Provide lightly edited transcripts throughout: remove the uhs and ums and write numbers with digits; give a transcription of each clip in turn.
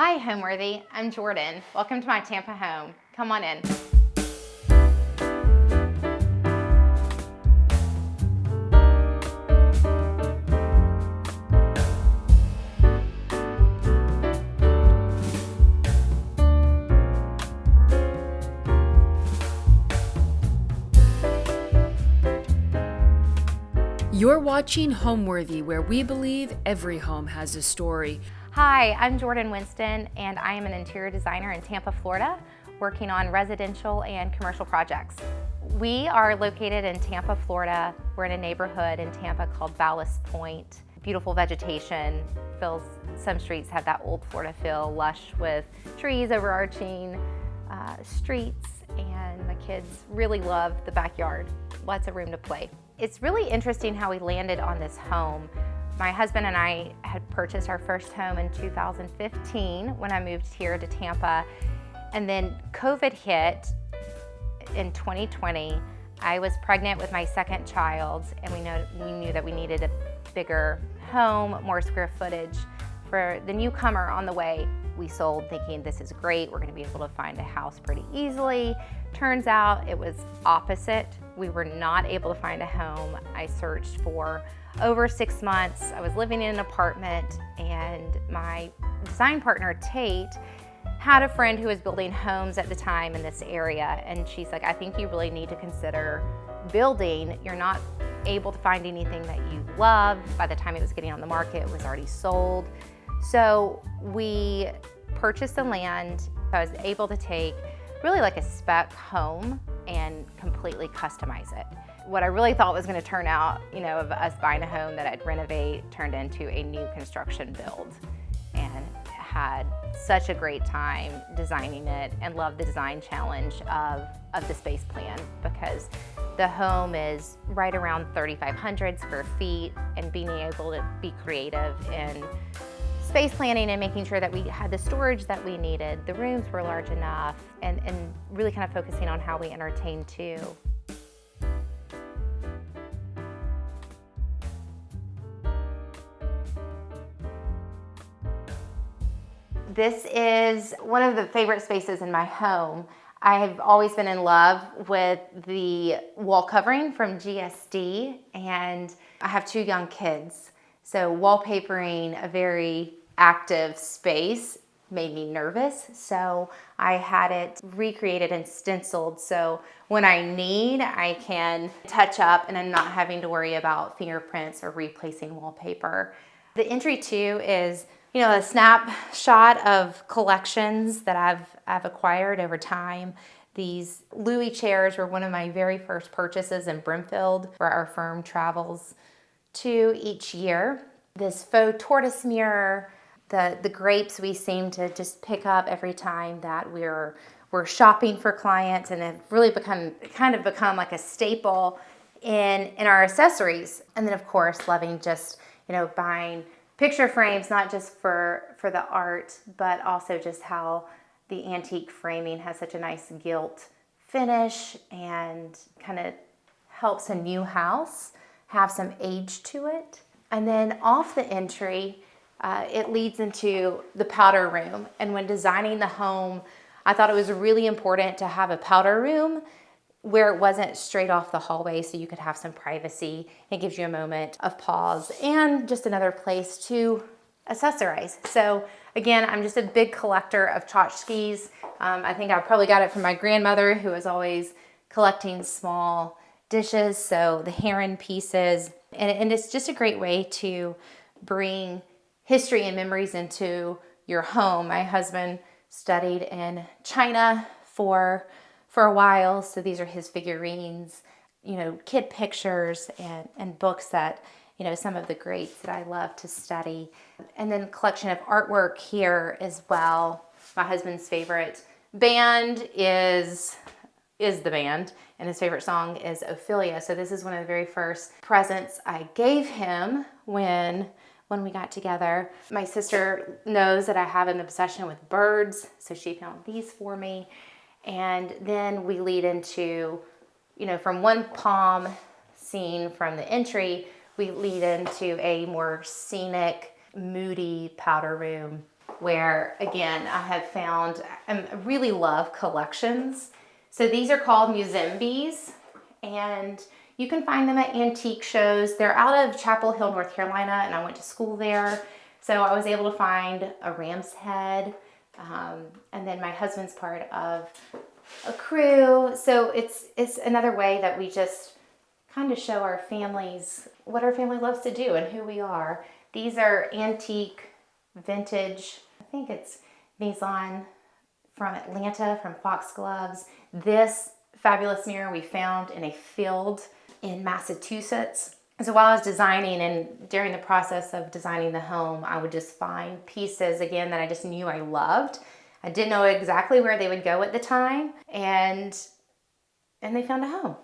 Hi, Homeworthy. I'm Jordan. Welcome to my Tampa home. Come on in. You're watching Homeworthy, where we believe every home has a story. Hi, I'm Jordan Winston, and I am an interior designer in Tampa, Florida, working on residential and commercial projects. We are located in Tampa, Florida. We're in a neighborhood in Tampa called Ballast Point. Beautiful vegetation fills, some streets have that old Florida feel, lush with trees overarching streets, and my kids really love the backyard. Lots of room to play. It's really interesting how we landed on this home. My husband and I had purchased our first home in 2015 when I moved here to Tampa, and then COVID hit in 2020. I was pregnant with my second child, and we knew that we needed a bigger home, more square footage for the newcomer on the way. We sold thinking this is great, we're gonna be able to find a house pretty easily. Turns out it was opposite. We were not able to find a home. I searched for over 6 months. I was living in an apartment, and my design partner, Tate, had a friend who was building homes at the time in this area, and she's like, I think you really need to consider building. You're not able to find anything that you love. By the time it was getting on the market, it was already sold. So we purchased the land. I was able to take really like a spec home and completely customize it. What I really thought was going to turn out, of us buying a home that I'd renovate, turned into a new construction build, and had such a great time designing it, and loved the design challenge of the space plan, because the home is right around 3,500 square feet, and being able to be creative in space planning and making sure that we had the storage that we needed, the rooms were large enough, and really kind of focusing on how we entertain too. This is one of the favorite spaces in my home. I have always been in love with the wall covering from GSD, and I have 2 young kids. So wallpapering a very active space made me nervous. So I had it recreated and stenciled, so when I need, I can touch up and I'm not having to worry about fingerprints or replacing wallpaper. The entry too is, a snapshot of collections that I've acquired over time. These Louis chairs were one of my very first purchases in Brimfield, where our firm travels to each year. This faux tortoise mirror, the grapes we seem to just pick up every time that we're shopping for clients, and have really become like a staple in our accessories. And then of course loving just buying picture frames, not just for the art, but also just how the antique framing has such a nice gilt finish and kind of helps a new house have some age to it. And then off the entry, it leads into the powder room. And when designing the home, I thought it was really important to have a powder room where it wasn't straight off the hallway, so you could have some privacy. It gives you a moment of pause and just another place to accessorize. So again, I'm just a big collector of tchotchkes. I think I probably got it from my grandmother, who was always collecting small dishes. So the heron pieces, and it's just a great way to bring history and memories into your home. My husband studied in China for a while, so these are his figurines, kid pictures and books that, some of the greats that I love to study. And then collection of artwork here as well. My husband's favorite band is the band, and his favorite song is Ophelia. So this is one of the very first presents I gave him when we got together. My sister knows that I have an obsession with birds, so she found these for me. And then we lead into, from one palm scene from the entry, we lead into a more scenic, moody powder room where, again, I have found, I really love collections. So these are called Musembees, and you can find them at antique shows. They're out of Chapel Hill, North Carolina, and I went to school there. So I was able to find a ram's head, and then my husband's part of a crew. So it's another way that we just kind of show our families what our family loves to do and who we are. These are antique, vintage, I think it's Maison from Atlanta, from Foxgloves. This fabulous mirror we found in a field in Massachusetts. So while I was designing and during the process of designing the home, I would just find pieces, again, that I just knew I loved. I didn't know exactly where they would go at the time, and they found a home.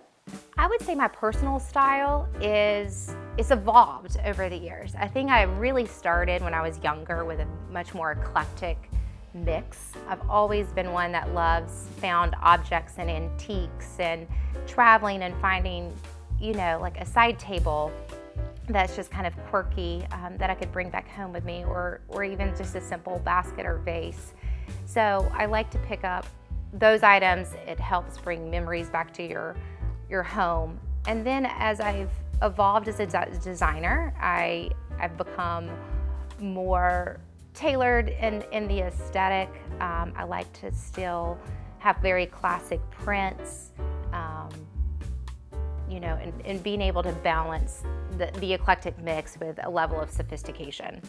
I would say my personal style it's evolved over the years. I think I really started when I was younger with a much more eclectic mix. I've always been one that loves found objects and antiques and traveling and finding, like a side table that's just kind of quirky that I could bring back home with me, or even just a simple basket or vase. So I like to pick up those items. It helps bring memories back to your home. And then as I've evolved as a designer, I've become more tailored in the aesthetic. I like to still have very classic prints, and being able to balance the eclectic mix with a level of sophistication.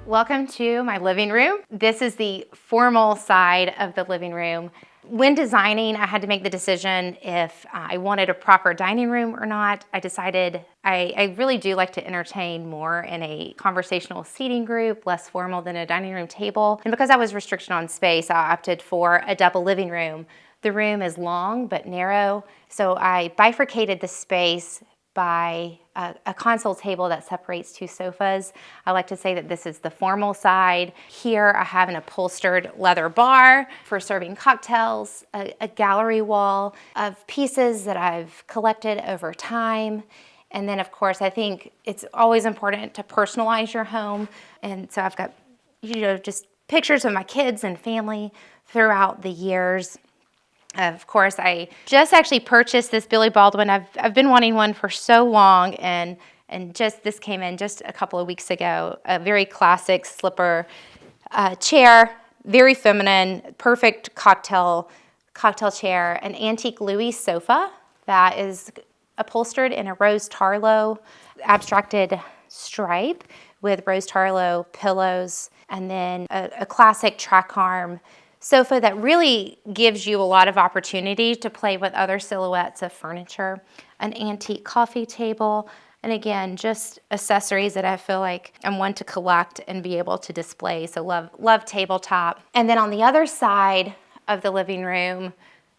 Welcome to my living room. This is the formal side of the living room. When designing, I had to make the decision if I wanted a proper dining room or not. I decided I really do like to entertain more in a conversational seating group, less formal than a dining room table. And because I was restricted on space, I opted for a double living room. The room is long but narrow, so I bifurcated the space by a console table that separates two sofas. I like to say that this is the formal side. Here I have an upholstered leather bar for serving cocktails, a gallery wall of pieces that I've collected over time. And then of course, I think it's always important to personalize your home. And so I've got, just pictures of my kids and family throughout the years. Of course, I just actually purchased this Billy Baldwin. I've been wanting one for so long, and just this came in just a couple of weeks ago. A very classic slipper chair, very feminine, perfect cocktail chair. An antique Louis sofa that is upholstered in a rose tarlo abstracted stripe with rose tarlo pillows, and then a classic track arm sofa that really gives you a lot of opportunity to play with other silhouettes of furniture, an antique coffee table, and again, just accessories that I feel like I'm one to collect and be able to display. So love tabletop. And then on the other side of the living room,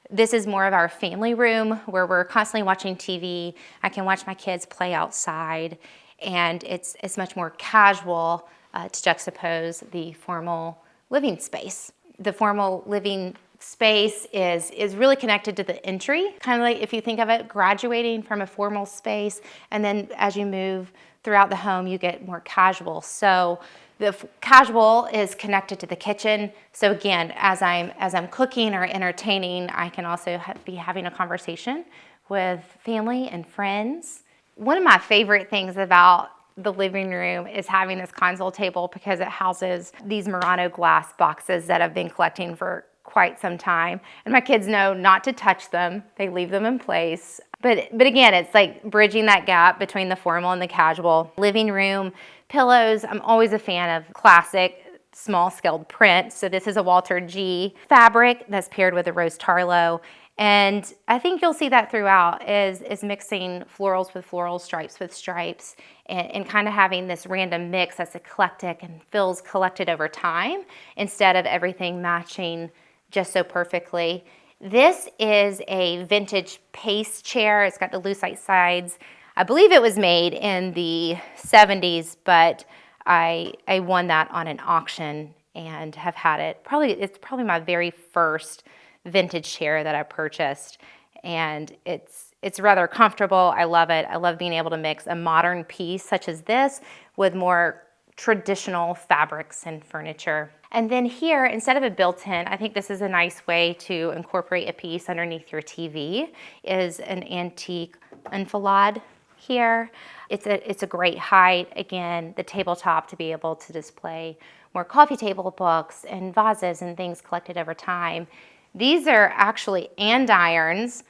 this is more of our family room where we're constantly watching TV. I can watch my kids play outside, and it's much more casual to juxtapose the formal living space. The formal living space is really connected to the entry, kind of like if you think of it, graduating from a formal space, and then as you move throughout the home, you get more casual. So the casual is connected to the kitchen. So again, as I'm cooking or entertaining, I can also be having a conversation with family and friends. One of my favorite things about the living room is having this console table because it houses these Murano glass boxes that I've been collecting for quite some time. And my kids know not to touch them. They leave them in place. But again, it's like bridging that gap between the formal and the casual. Living room pillows, I'm always a fan of classic small scaled print. So this is a Walter G fabric that's paired with a rose tarlo. And I think you'll see that throughout is mixing florals with florals, stripes with stripes, and kind of having this random mix that's eclectic and feels collected over time instead of everything matching just so perfectly. This is a vintage pace chair. It's got the lucite sides. I believe it was made in the 70s, but I won that on an auction and have had it. It's probably my very first vintage chair that I purchased, and it's rather comfortable. I love it. I love being able to mix a modern piece such as this with more traditional fabrics and furniture. And then here, instead of a built-in, I think this is a nice way to incorporate a piece underneath your TV, is an antique enfilade here. It's a great height. Again, the tabletop to be able to display more coffee table books and vases and things collected over time. These are actually andirons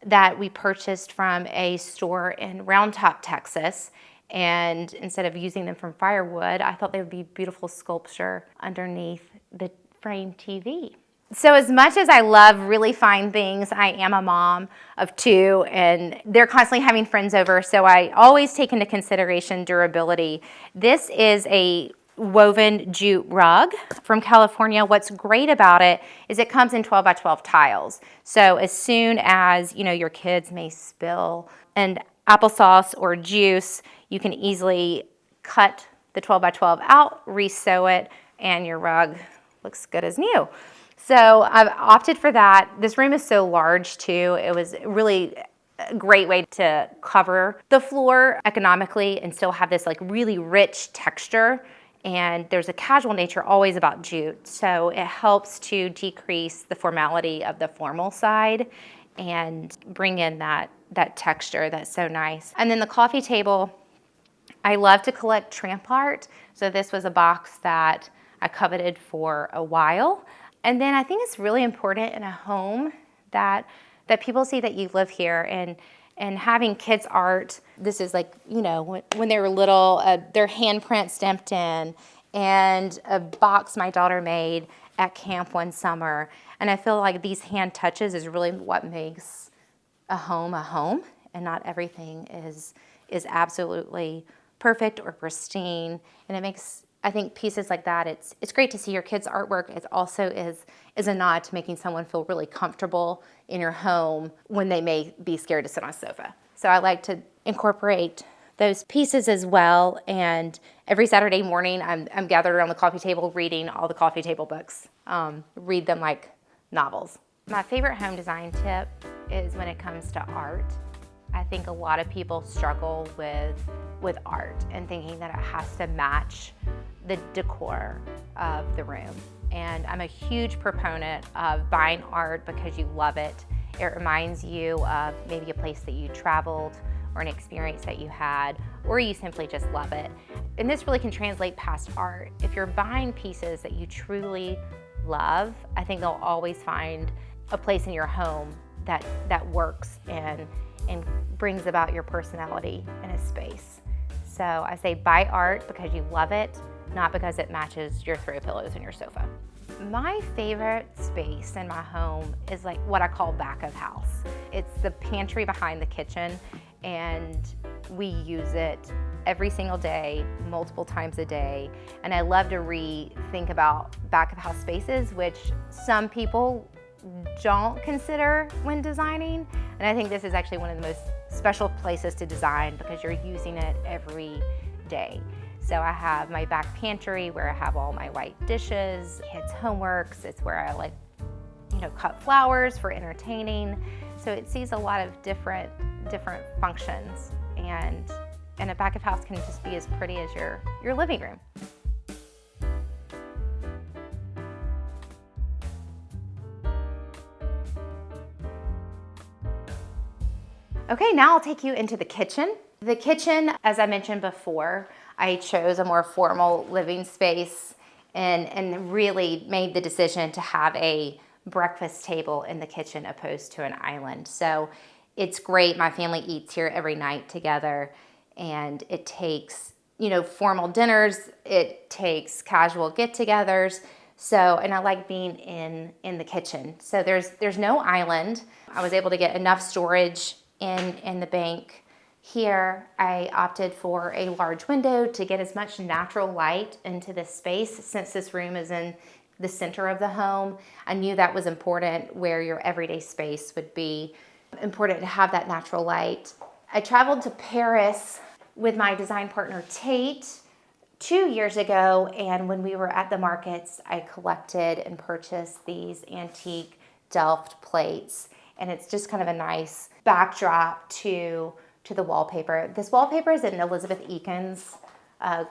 that we purchased from a store in Round Top, Texas. And instead of using them from firewood, I thought they would be beautiful sculpture underneath the frame TV. So as much as I love really fine things, I am a mom of two, and they're constantly having friends over, so I always take into consideration durability. This is a woven jute rug from California. What's great about it is it comes in 12 by 12 tiles. So as soon as, your kids may spill an applesauce or juice, you can easily cut the 12 by 12 out, re-sew it, and your rug looks good as new. So I've opted for that. This room is so large too. It was really a great way to cover the floor economically and still have this like really rich texture. And there's a casual nature always about jute. So it helps to decrease the formality of the formal side and bring in that texture that's so nice. And then the coffee table, I love to collect tramp art. So this was a box that I coveted for a while. And then I think it's really important in a home that people see that you live here, and having kids art. This is like, when they were little, their handprint stamped in, and a box my daughter made at camp one summer. And I feel like these hand touches is really what makes a home, and not everything is absolutely perfect or pristine. And it makes, I think, pieces like that, it's great to see your kids' artwork. It also is a nod to making someone feel really comfortable in your home when they may be scared to sit on a sofa. So I like to incorporate those pieces as well. And every Saturday morning, I'm gathered around the coffee table reading all the coffee table books. Read them like novels. My favorite home design tip is when it comes to art. I think a lot of people struggle with art and thinking that it has to match the decor of the room. And I'm a huge proponent of buying art because you love it. It reminds you of maybe a place that you traveled or an experience that you had, or you simply just love it. And this really can translate past art. If you're buying pieces that you truly love, I think they'll always find a place in your home that works and brings about your personality in a space. So I say buy art because you love it, not because it matches your throw pillows and your sofa. My favorite space in my home is like what I call back of house. It's the pantry behind the kitchen, and we use it every single day, multiple times a day. And I love to rethink about back of house spaces, which some people don't consider when designing. And I think this is actually one of the most special places to design because you're using it every day. So I have my back pantry where I have all my white dishes, kids' homeworks. It's where I cut flowers for entertaining. So it sees a lot of different functions, and a back of house can just be as pretty as your living room. Okay, now I'll take you into the kitchen. The kitchen, as I mentioned before, I chose a more formal living space and really made the decision to have a breakfast table in the kitchen opposed to an island. So it's great. My family eats here every night together, and it takes, formal dinners. It takes casual get-togethers. So, and I like being in the kitchen. So there's no island. I was able to get enough storage in the bank. Here, I opted for a large window to get as much natural light into this space. Since this room is in the center of the home, I knew that was important, where your everyday space would be important to have that natural light. I traveled to Paris with my design partner, Tate, 2 years ago, and when we were at the markets, I collected and purchased these antique Delft plates. and it's just kind of a nice backdrop to the wallpaper. This wallpaper is an Elizabeth Eakins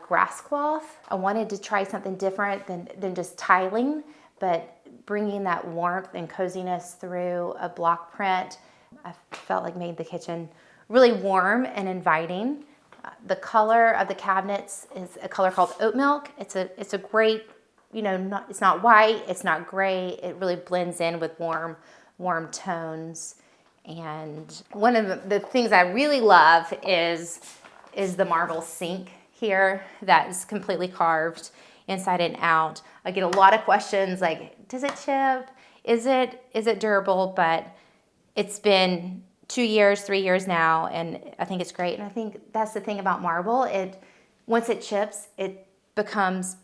grass cloth. I wanted to try something different than just tiling, but bringing that warmth and coziness through a block print, I felt like made the kitchen really warm and inviting. The color of the cabinets is a color called oat milk. It's a great, it's not white, it's not gray. It really blends in with warm tones. And one of the things I really love is the marble sink here that is completely carved inside and out. I get a lot of questions like, does it chip? Is it durable? But it's been 2 years, 3 years now, and I think it's great. And I think that's the thing about marble. Once it chips, it becomes,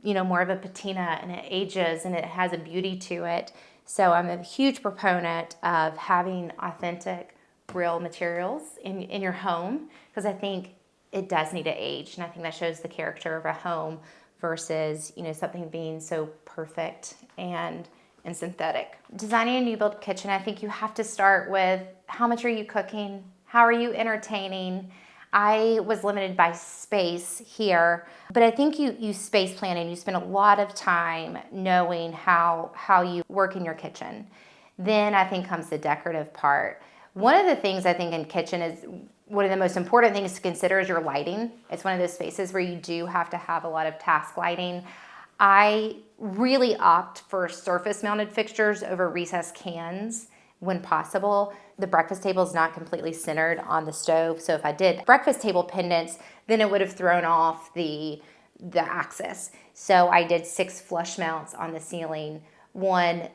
more of a patina, and it ages, and it has a beauty to it. So I'm a huge proponent of having authentic, real materials in your home, because I think it does need to age, and I think that shows the character of a home versus, something being so perfect and synthetic. Designing a new build kitchen, I think you have to start with how much are you cooking? How are you entertaining? I was limited by space here, but I think you space plan and you spend a lot of time knowing how you work in your kitchen. Then I think comes the decorative part. One of the things I think in kitchen is one of the most important things to consider is your lighting. It's one of those spaces where you do have to have a lot of task lighting. I really opt for surface mounted fixtures over recessed cans when possible. The breakfast table is not completely centered on the stove, so if I did breakfast table pendants, then it would have thrown off the axis. So I did 6 flush mounts on the ceiling, one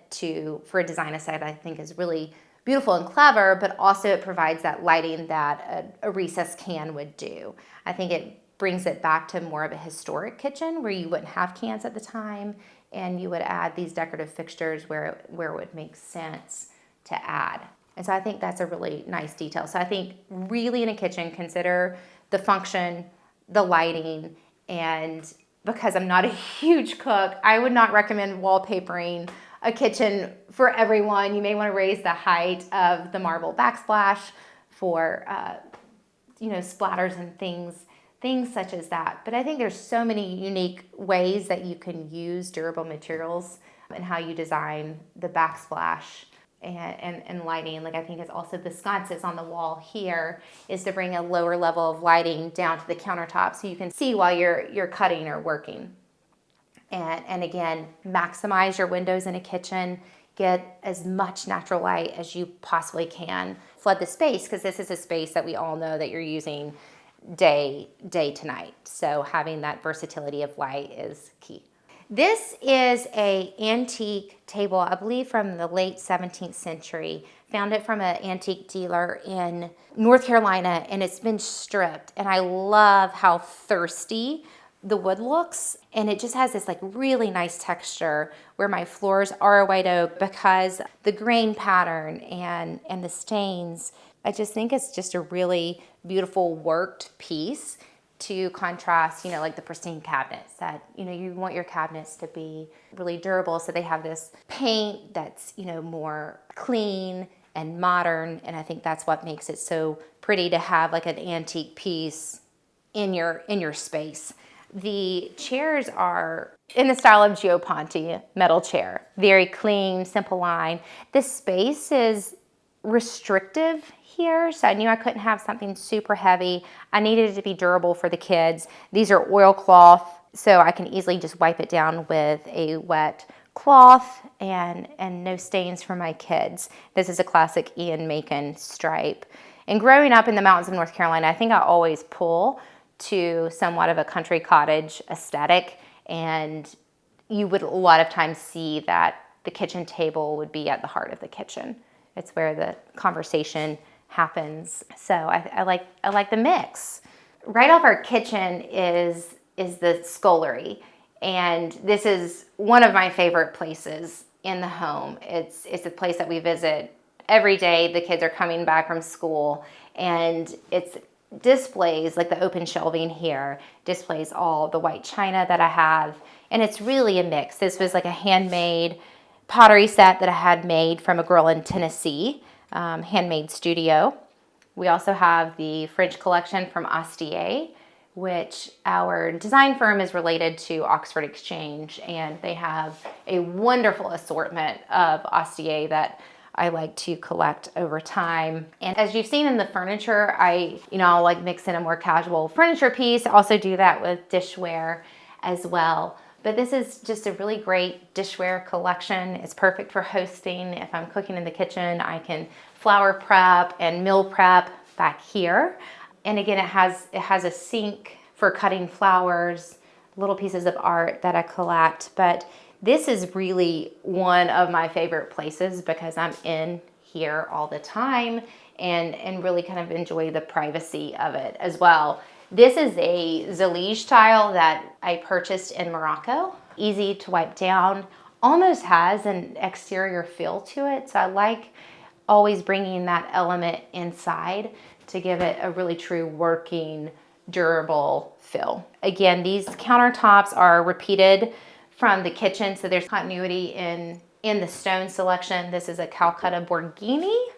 for a design aside I think is really beautiful and clever, but also it provides that lighting that a recessed can would do. I think it brings it back to more of a historic kitchen where you wouldn't have cans at the time, and you would add these decorative fixtures where it would make sense to add. And so I think that's a really nice detail. So I think really in a kitchen, consider the function, the lighting, and because I'm not a huge cook, I would not recommend wallpapering a kitchen for everyone. You may want to raise the height of the marble backsplash for splatters and things such as that. But I think there's so many unique ways that you can use durable materials and how you design the backsplash and lighting. Like I think it's also the sconces on the wall here is to bring a lower level of lighting down to the countertop so you can see while you're cutting or working. And again, maximize your windows in a kitchen. Get as much natural light as you possibly can. Flood the space, because this is a space that we all know that you're using day to night. So having that versatility of light is key. This is an antique table, I believe from the late 17th century. Found it from an antique dealer in North Carolina, and it's been stripped. And I love how thirsty the wood looks, and it just has this like really nice texture where my floors are a white oak because the grain pattern and the stains. I just think it's just a really beautiful worked piece to contrast, like the pristine cabinets that, you want your cabinets to be really durable. So they have this paint that's, more clean and modern. And I think that's what makes it so pretty to have like an antique piece in your space. The chairs are in the style of Gio Ponte metal chair, very clean, simple line. This space is restrictive here, so I knew I couldn't have something super heavy. I needed it to be durable for the kids. These are oilcloth, so I can easily just wipe it down with a wet cloth and no stains for my kids. This is a classic Ian Macon stripe. And growing up in the mountains of North Carolina, I think I always pull to somewhat of a country cottage aesthetic, and you would a lot of times see that the kitchen table would be at the heart of the kitchen. It's where the conversation happens. So I like the mix. Right off our kitchen is the scullery, and this is one of my favorite places in the home. It's a place that we visit every day. The kids are coming back from school, and it's displays like the open shelving here displays all the white china that I have, and it's really a mix. This was like a handmade pottery set that I had made from a girl in Tennessee handmade studio. We also have the fridge collection from Astier, which our design firm is related to Oxford Exchange, and they have a wonderful assortment of Astier that I like to collect over time. And as you've seen in the furniture, I'll like mix in a more casual furniture piece. I also do that with dishware as well. But this is just a really great dishware collection. It's perfect for hosting. If I'm cooking in the kitchen, I can flour prep and meal prep back here. And again, it has a sink for cutting flowers, little pieces of art that I collect. But this is really one of my favorite places because I'm in here all the time and really kind of enjoy the privacy of it as well. This is a Zalige tile that I purchased in Morocco. Easy to wipe down, almost has an exterior feel to it. So I like always bringing that element inside to give it a really true working, durable feel. Again, these countertops are repeated from the kitchen, so there's continuity in the stone selection. This is a Calcutta Borghini,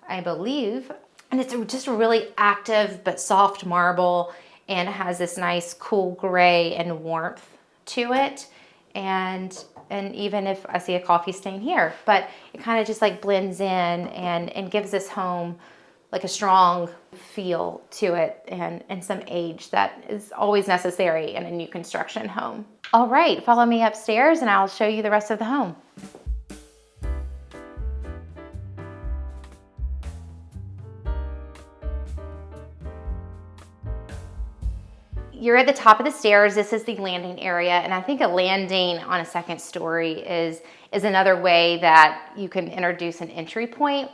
I believe. And it's just a really active but soft marble, and it has this nice cool gray and warmth to it. And even if I see a coffee stain here, but it kind of just like blends in and gives this home like a strong feel to it and some age that is always necessary in a new construction home. All right, follow me upstairs and I'll show you the rest of the home. You're at the top of the stairs. This is the landing area, and I think a landing on a second story is another way that you can introduce an entry point.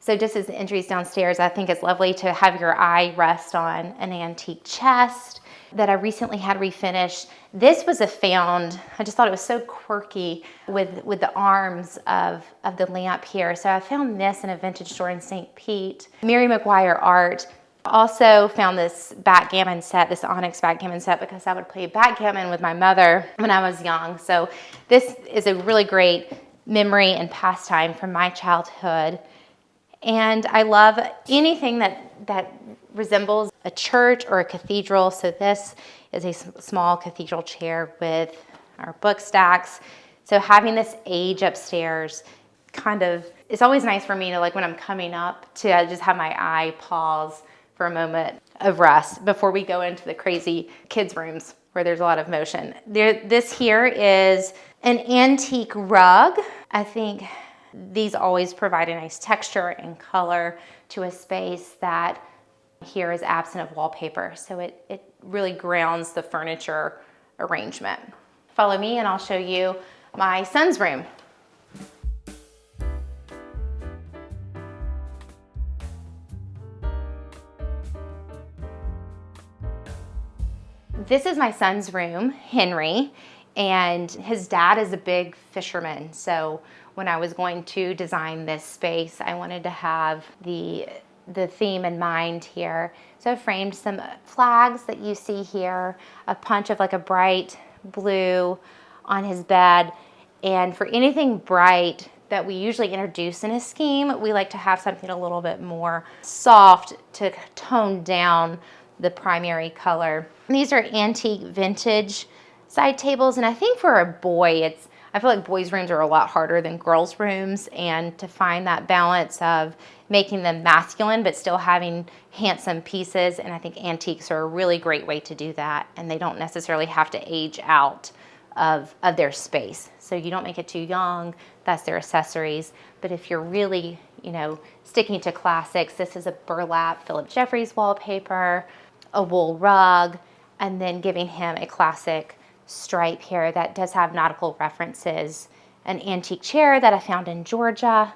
So just as the entries downstairs, I think it's lovely to have your eye rest on an antique chest that I recently had refinished. This was a found. I just thought it was so quirky with the arms of the lamp here. So I found this in a vintage store in St. Pete. Mary McGuire art. Also found this backgammon set, this onyx backgammon set, because I would play backgammon with my mother when I was young. So this is a really great memory and pastime from my childhood. And I love anything that resembles a church or a cathedral. So this is a small cathedral chair with our book stacks. So having this age upstairs it's always nice for me to, like when I'm coming up, to just have my eye pause for a moment of rest before we go into the crazy kids' rooms where there's a lot of motion. This here is an antique rug. I think these always provide a nice texture and color to a space that here is absent of wallpaper. So it really grounds the furniture arrangement. Follow me and I'll show you my son's room. This is my son's room, Henry, and his dad is a big fisherman. So when I was going to design this space, I wanted to have the theme in mind here. So I framed some flags that you see here, a punch of like a bright blue on his bed. And for anything bright that we usually introduce in a scheme, we like to have something a little bit more soft to tone down the primary color. And these are antique vintage side tables, and I think for a boy, I feel like boys' rooms are a lot harder than girls' rooms, and to find that balance of making them masculine but still having handsome pieces, and I think antiques are a really great way to do that, and they don't necessarily have to age out of their space. So you don't make it too young, that's their accessories, but if you're really, sticking to classics, this is a burlap Philip Jeffries wallpaper, a wool rug, and then giving him a classic stripe here that does have nautical references, an antique chair that I found in Georgia.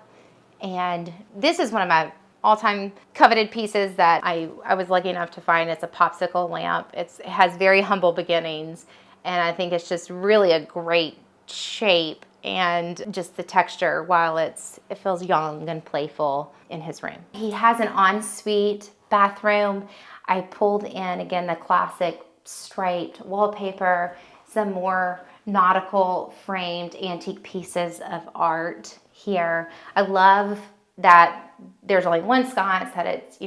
And this is one of my all-time coveted pieces that I was lucky enough to find. It's a popsicle lamp. It has very humble beginnings, and I think it's just really a great shape and just the texture while it feels young and playful in his room. He has an ensuite bathroom. I pulled in, again, the classic striped wallpaper, some more nautical framed antique pieces of art here. I love that there's only one sconce, that it's,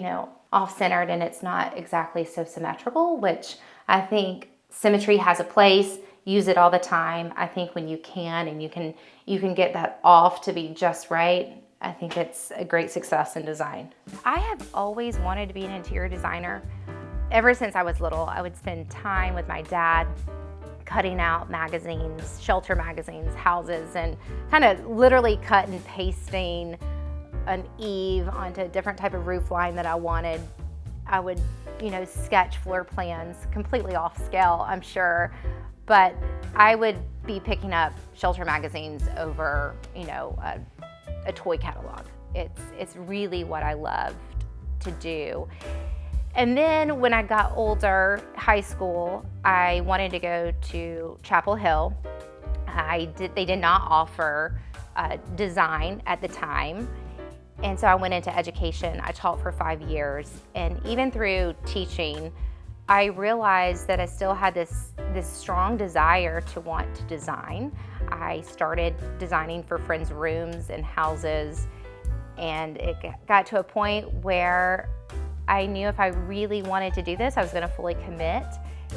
off-centered and it's not exactly so symmetrical, which I think symmetry has a place. Use it all the time. I think when you can and you can get that off to be just right, I think it's a great success in design. I have always wanted to be an interior designer. Ever since I was little, I would spend time with my dad cutting out magazines, shelter magazines, houses, and kind of literally cut and pasting an eave onto a different type of roof line that I wanted. I would, sketch floor plans completely off scale, I'm sure, but I would be picking up shelter magazines over, a toy catalog. It's really what I loved to do. And then when I got older, high school, I wanted to go to Chapel Hill. They did not offer design at the time. And so I went into education. I taught for 5 years. And even through teaching, I realized that I still had this strong desire to want to design. I started designing for friends' rooms and houses. And it got to a point where I knew if I really wanted to do this, I was going to fully commit.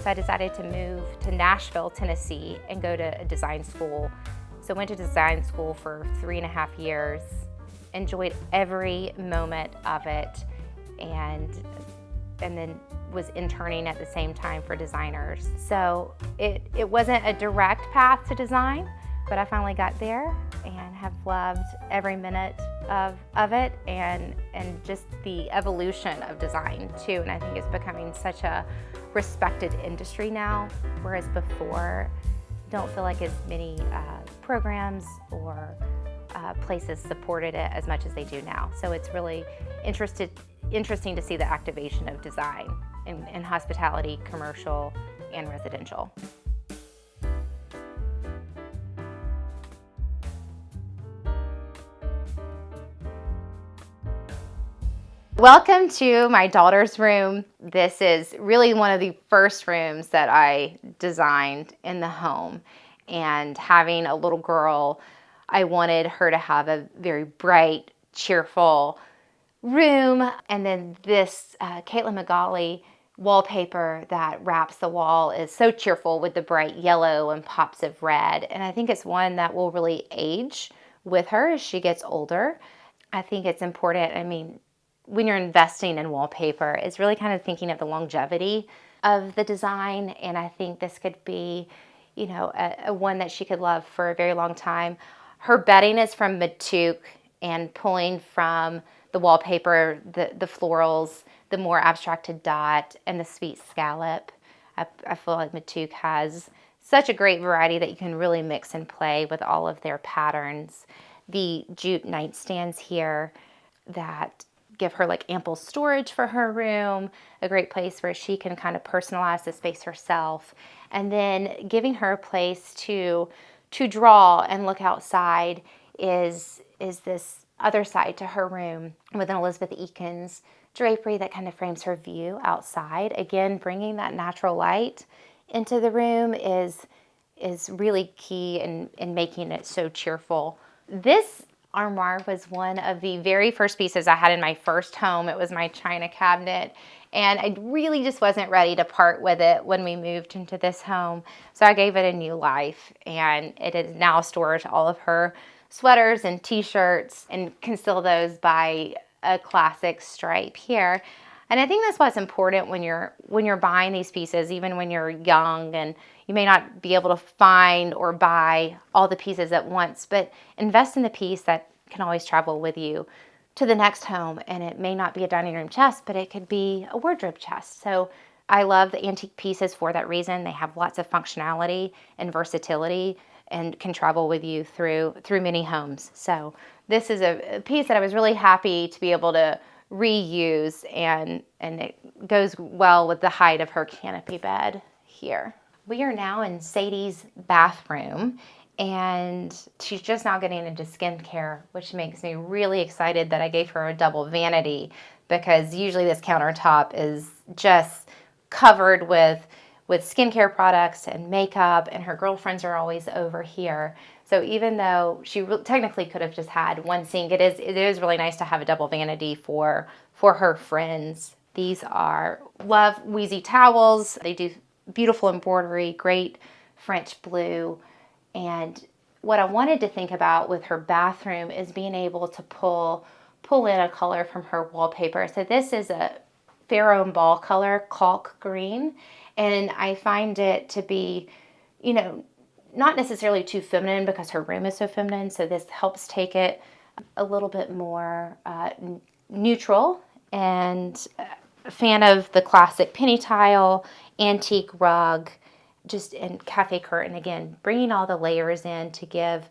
So I decided to move to Nashville, Tennessee, and go to a design school. So I went to design school for 3.5 years. Enjoyed every moment of it, and then was interning at the same time for designers. So it wasn't a direct path to design, but I finally got there and have loved every minute of it and just the evolution of design too. And I think it's becoming such a respected industry now, whereas before, don't feel like as many programs or places supported it as much as they do now. So it's really interesting to see the activation of design in hospitality, commercial, and residential. Welcome to my daughter's room. This is really one of the first rooms that I designed in the home. And having a little girl, I wanted her to have a very bright, cheerful room. And then this Caitlin Magali wallpaper that wraps the wall is so cheerful with the bright yellow and pops of red. And I think it's one that will really age with her as she gets older. I think it's important. When you're investing in wallpaper, it's really kind of thinking of the longevity of the design. And I think this could be, a one that she could love for a very long time. Her bedding is from Matouk, and pulling from the wallpaper, the florals, the more abstracted dot, and the sweet scallop. I feel like Matouk has such a great variety that you can really mix and play with all of their patterns. The jute nightstands here that give her like ample storage for her room, a great place where she can kind of personalize the space herself, and then giving her a place to draw and look outside is this other side to her room with an Elizabeth Eakins drapery that kind of frames her view outside. Again, bringing that natural light into the room is really key in making it so cheerful. This armoire was one of the very first pieces I had in my first home. It was my china cabinet, and I really just wasn't ready to part with it when we moved into this home. So I gave it a new life, and it is now stores all of her sweaters and t-shirts, and can still those by a classic stripe here. And I think that's what's important when you're buying these pieces, even when you're young and you may not be able to find or buy all the pieces at once, but invest in the piece that can always travel with you to the next home. And it may not be a dining room chest, but it could be a wardrobe chest. So I love the antique pieces for that reason. They have lots of functionality and versatility and can travel with you through many homes. So this is a piece that I was really happy to be able to reuse, and it goes well with the height of her canopy bed here. We are now in Sadie's bathroom, and she's just now getting into skincare, which makes me really excited that I gave her a double vanity, because usually this countertop is just covered with skincare products and makeup, and her girlfriends are always over here. So even though she technically could have just had one sink, it is really nice to have a double vanity for her friends. These are Love Wheezy towels. They do beautiful embroidery, great French blue. And what I wanted to think about with her bathroom is being able to pull in a color from her wallpaper. So this is a Pharaoh Ball color, caulk green. And I find it to be, not necessarily too feminine because her room is so feminine. So this helps take it a little bit more neutral. And a fan of the classic penny tile, antique rug, just in cafe curtain. Again, bringing all the layers in to give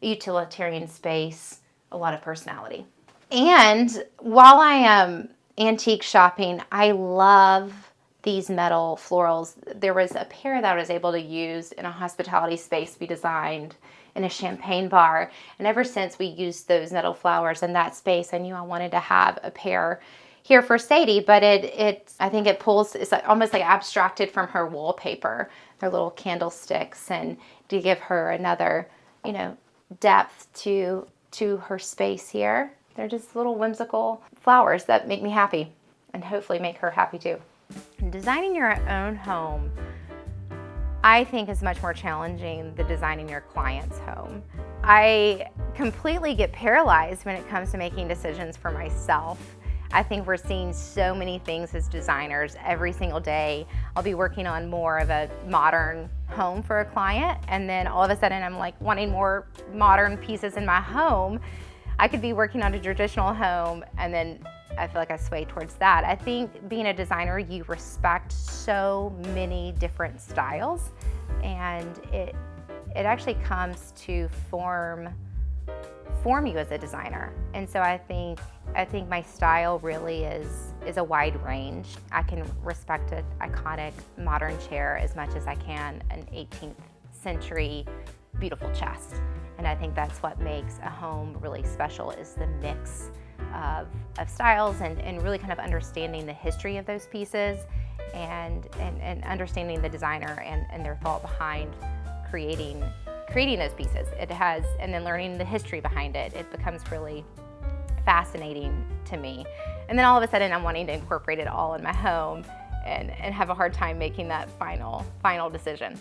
a utilitarian space a lot of personality. And while I am antique shopping, I love these metal florals. There was a pair that I was able to use in a hospitality space we designed in a champagne bar. And ever since we used those metal flowers in that space, I knew I wanted to have a pair here for Sadie, but I think it's like almost like abstracted from her wallpaper. They're little candlesticks, and to give her another, depth to her space here. They're just little whimsical flowers that make me happy and hopefully make her happy too. Designing your own home, I think, is much more challenging than designing your client's home. I completely get paralyzed when it comes to making decisions for myself. I think we're seeing so many things as designers every single day. I'll be working on more of a modern home for a client, and then all of a sudden I'm like wanting more modern pieces in my home. I could be working on a traditional home, and then I feel like I sway towards that. I think being a designer, you respect so many different styles, and it actually comes to form you as a designer. And so I think my style really is a wide range. I can respect an iconic modern chair as much as I can an 18th century beautiful chest. And I think that's what makes a home really special, is the mix of styles and really kind of understanding the history of those pieces and understanding the designer and their thought behind creating those pieces. And then learning the history behind it. It becomes really fascinating to me. And then all of a sudden I'm wanting to incorporate it all in my home and have a hard time making that final decision.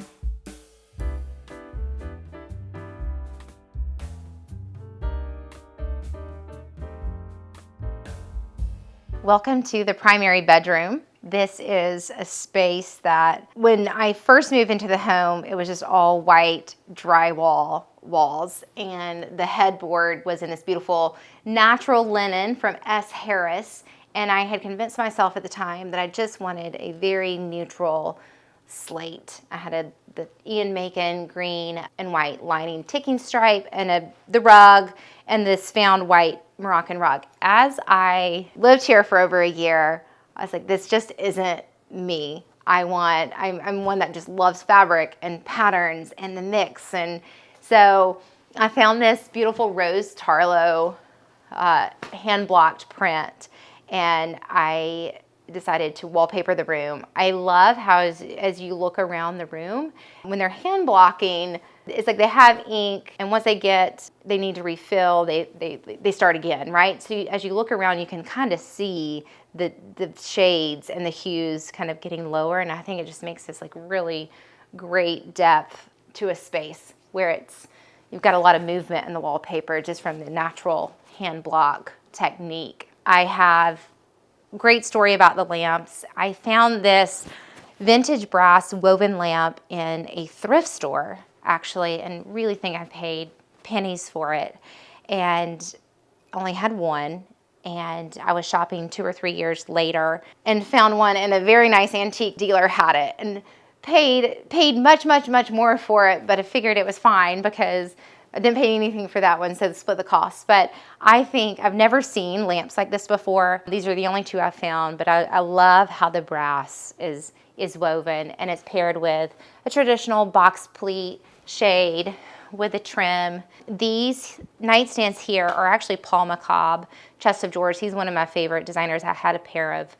Welcome to the primary bedroom. This is a space that when I first moved into the home, it was just all white drywall walls, and the headboard was in this beautiful natural linen from S. Harris. And I had convinced myself at the time that I just wanted a very neutral slate. I had the Ian Macon green and white lining ticking stripe and the rug and this found white Moroccan rug. As I lived here for over a year, I was like, this just isn't me. I'm one that just loves fabric and patterns and the mix. And so I found this beautiful Rose Tarlow hand-blocked print, and I decided to wallpaper the room. I love how as you look around the room, when they're hand blocking, it's like they have ink, and once they need to refill, they start again, right? So as you look around, you can kind of see the shades and the hues kind of getting lower, and I think it just makes this like really great depth to a space where you've got a lot of movement in the wallpaper just from the natural hand block technique. I have great story about the lamps. I found this vintage brass woven lamp in a thrift store, actually, and really think I paid pennies for it, and only had one. And I was shopping 2 or 3 years later and found one, and a very nice antique dealer had it and paid much, much, much more for it, but I figured it was fine because I didn't pay anything for that one, so split the cost. But I think I've never seen lamps like this before. These are the only 2 I've found, but I love how the brass is woven, and it's paired with a traditional box pleat shade with a trim. These nightstands here are actually Paul McCobb chest of drawers. He's one of my favorite designers. I had a pair of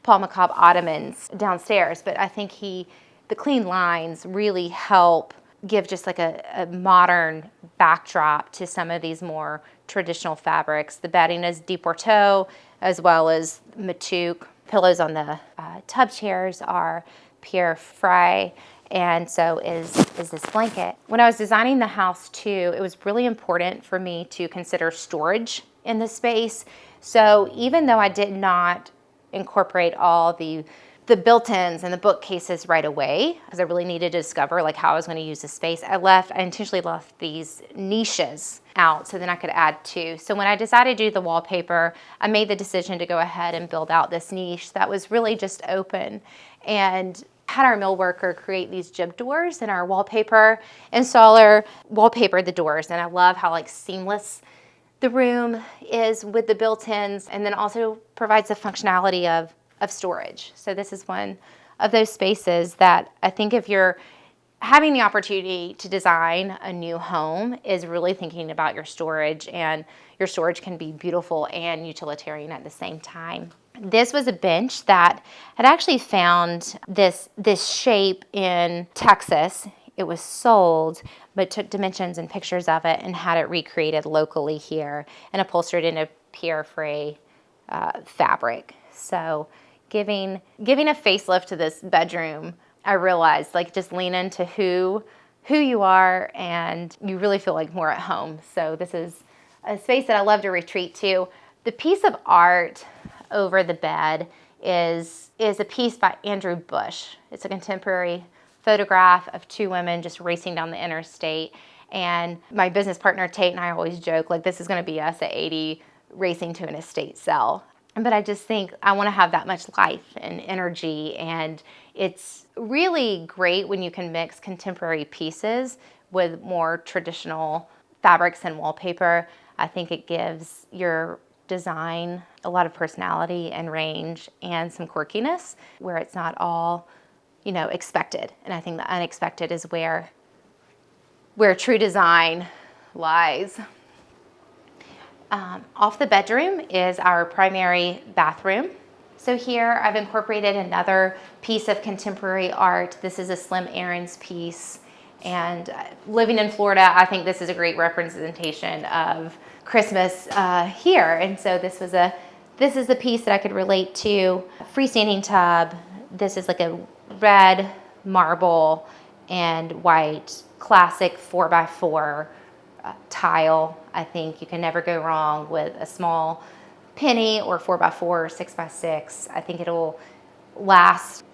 Paul McCobb ottomans downstairs, but I think the clean lines really help give just like a modern backdrop to some of these more traditional fabrics. The bedding is Deporteau as well as Matuk. Pillows on the tub chairs are Pierre Fry, and so is this blanket. When I was designing the house too, it was really important for me to consider storage in the space. So even though I did not incorporate all the built-ins and the bookcases right away, because I really needed to discover like how I was going to use the space, I intentionally left these niches out so then I could add to. So when I decided to do the wallpaper, I made the decision to go ahead and build out this niche that was really just open, and had our mill worker create these jib doors, and our wallpaper installer wallpapered the doors. And I love how like seamless the room is with the built-ins, and then also provides the functionality of storage. So this is one of those spaces that I think if you're having the opportunity to design a new home, is really thinking about your storage, and your storage can be beautiful and utilitarian at the same time. This was a bench that had actually found this shape in Texas. It was sold, but took dimensions and pictures of it and had it recreated locally here and upholstered in a Pierre Fray fabric. So giving a facelift to this bedroom, I realized like just lean into who you are, and you really feel like more at home. So this is a space that I love to retreat to. The piece of art over the bed is a piece by Andrew Bush. It's a contemporary photograph of two women just racing down the interstate. And my business partner Tate and I always joke like this is going to be us at 80 racing to an estate sale. But I just think I want to have that much life and energy, and it's really great when you can mix contemporary pieces with more traditional fabrics and wallpaper. I think it gives your design a lot of personality and range and some quirkiness where it's not all, expected. And I think the unexpected is where true design lies. Off the bedroom is our primary bathroom. So here I've incorporated another piece of contemporary art. This is a Slim Aarons piece. And living in Florida, I think this is a great representation of Christmas here. And so this is the piece that I could relate to. Freestanding tub. This is like a red marble and white classic 4x4 tile. I think you can never go wrong with a small penny or 4x4 or 6x6. I think it'll last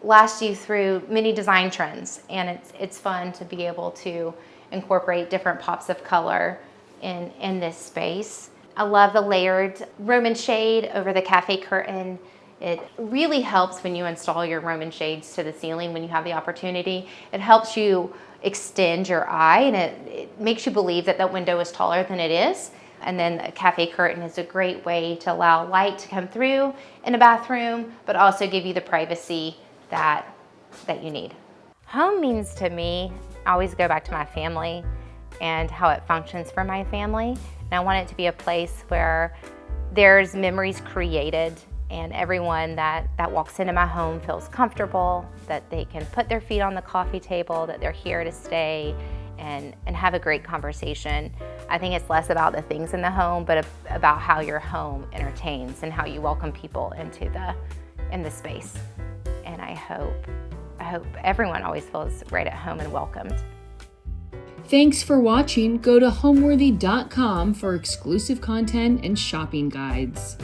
you through many design trends, and it's fun to be able to incorporate different pops of color in this space. I love the layered Roman shade over the cafe curtain. It really helps when you install your Roman shades to the ceiling when you have the opportunity. It helps you extend your eye, and it makes you believe that window is taller than it is. And then the cafe curtain is a great way to allow light to come through in a bathroom, but also give you the privacy that you need. Home means to me, I always go back to my family and how it functions for my family. And I want it to be a place where there's memories created, and everyone that walks into my home feels comfortable, that they can put their feet on the coffee table, that they're here to stay and have a great conversation. I think it's less about the things in the home, but about how your home entertains and how you welcome people in the space. And I hope everyone always feels right at home and welcomed. Thanks for watching. Go to homeworthy.com for exclusive content and shopping guides.